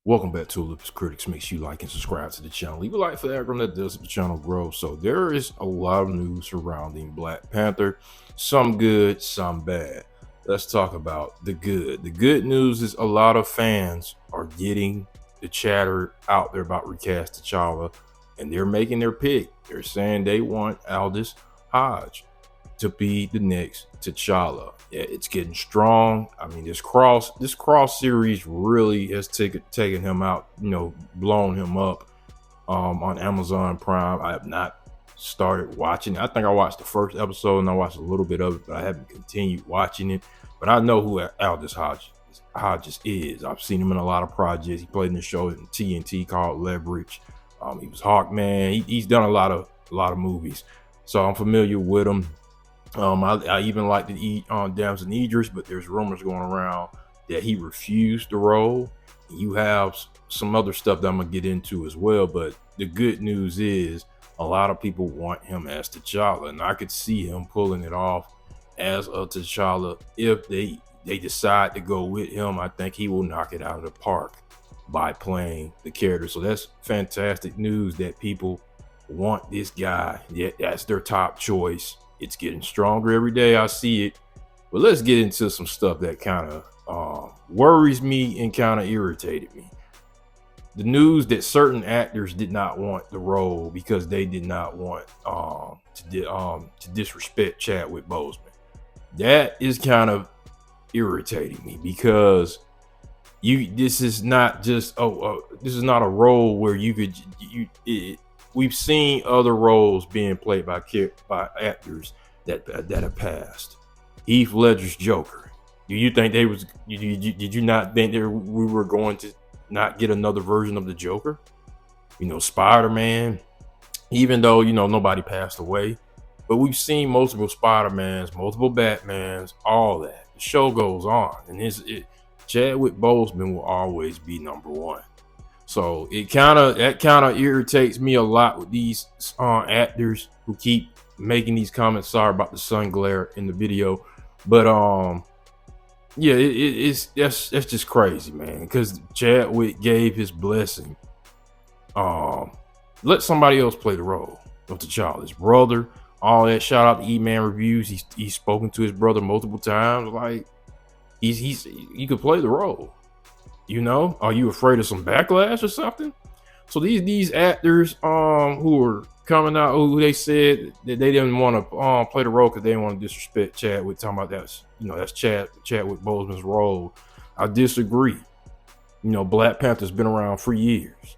Welcome back to Olympus Critics. Make sure you like and subscribe to the channel. Leave a like for the algorithm that does the channel grow. So there is a lot of news surrounding Black Panther. Some good, some bad. Let's talk about the good. The good news is a lot of fans are getting the chatter out there about recast T'Challa, and they're making their pick. They're saying they want Aldis Hodge to be the next T'Challa. Yeah, it's getting strong. I mean, this cross series really has taken him out, blown him up on Amazon Prime. I have not started watching it. I think I watched the first episode and I watched a little bit of it, but I haven't continued watching it. But I know who Aldis Hodges is. I've seen him in a lot of projects. He played in the show in TNT called Leverage. He was Hawkman. He's done a lot of movies, so I'm familiar with him. I even like to eat on Damson Idris, but there's rumors going around that he refused the role. You have some other stuff that I'm gonna get into as well, but the good news is a lot of people want him as T'Challa, and I could see him pulling it off as a T'Challa. If they decide to go with him, I think he will knock it out of the park by playing the character. So that's fantastic news that people want this guy. Yeah, that's their top choice. It's getting stronger every day. I see it. But let's get into some stuff that kind of worries me and kind of irritated me. The news that certain actors did not want the role because they did not want to disrespect Chadwick Boseman. That is kind of irritating me because this is not just this is not a role where we've seen other roles being played by actors that have passed. Heath Ledger's Joker. Do you think did you not think we were going to not get another version of the Joker? Spider-Man, even though, nobody passed away, but we've seen multiple Spider-Mans, multiple Batmans, all that. The show goes on, and Chadwick Boseman will always be number one. So that kind of irritates me a lot with these actors who keep making these comments. Sorry about the sun glare in the video, but yeah, that's just crazy, man. Because Chadwick gave his blessing. Let somebody else play the role of T'Challa, his brother. All that. Shout out to E-Man Reviews. He's spoken to his brother multiple times. Like he could play the role. Are you afraid of some backlash or something? So these actors who are coming out, who they said that they didn't want to play the role because they didn't want to disrespect Chadwick, talking about that's Chadwick Boseman's role. I disagree. Black Panther's been around for years,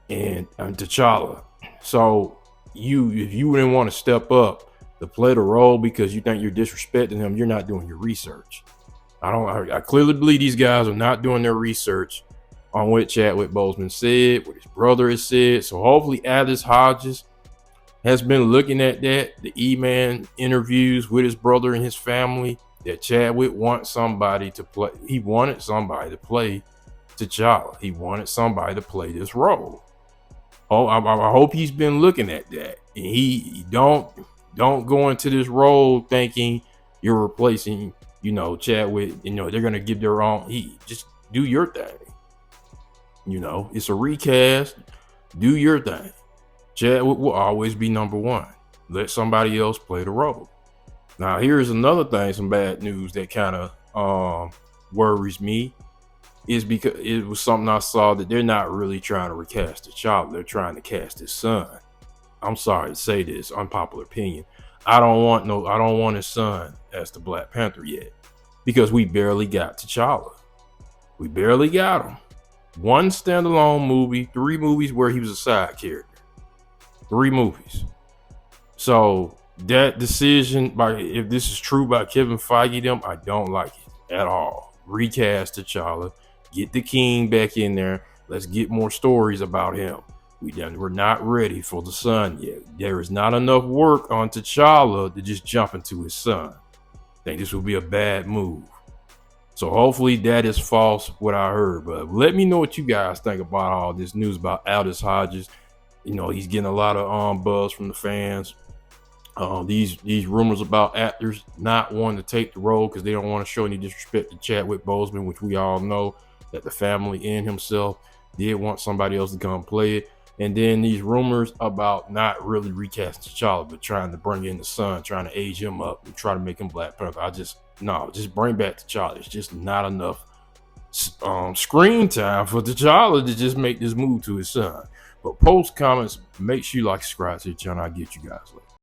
and T'Challa. So if you didn't want to step up to play the role because you think you're disrespecting him, you're not doing your research. I clearly believe these guys are not doing their research on what Chadwick Boseman said, what his brother has said. So hopefully Aldis Hodges has been looking at that, the E-Man interviews with his brother and his family, that Chadwick wants somebody to play. He wanted somebody to play T'Challa. He wanted somebody to play this role. Oh, I hope he's been looking at that. And he don't go into this role thinking you're replacing Chadwick. They're gonna give their own. Just do your thing. It's a recast. Do your thing. Chadwick will always be number one. Let somebody else play the role. Now, here's another thing, some bad news that kind of worries me, is because it was something I saw that they're not really trying to recast T'Challa. They're trying to cast his son. I'm sorry to say this, unpopular opinion. I don't want his son as the Black Panther yet, because we barely got T'Challa. We barely got him. One standalone movie, 3 movies where he was a side character. 3 movies. So that decision, if this is true by Kevin Feige them, I don't like it at all. Recast T'Challa, get the King back in there. Let's get more stories about him. We're not ready for the son yet. There is not enough work on T'Challa to just jump into his son. I think this would be a bad move. So hopefully that is false, what I heard. But let me know what you guys think about all this news about Aldis Hodges. He's getting a lot of buzz from the fans. These rumors about actors not wanting to take the role because they don't want to show any disrespect to Chadwick Boseman, which we all know that the family and himself did want somebody else to come play it. And then these rumors about not really recasting T'Challa, but trying to bring in the son, trying to age him up and try to make him Black Panther. Just bring back T'Challa. It's just not enough screen time for T'Challa to just make this move to his son. But post comments, make sure you like, subscribe to the channel. I'll get you guys later.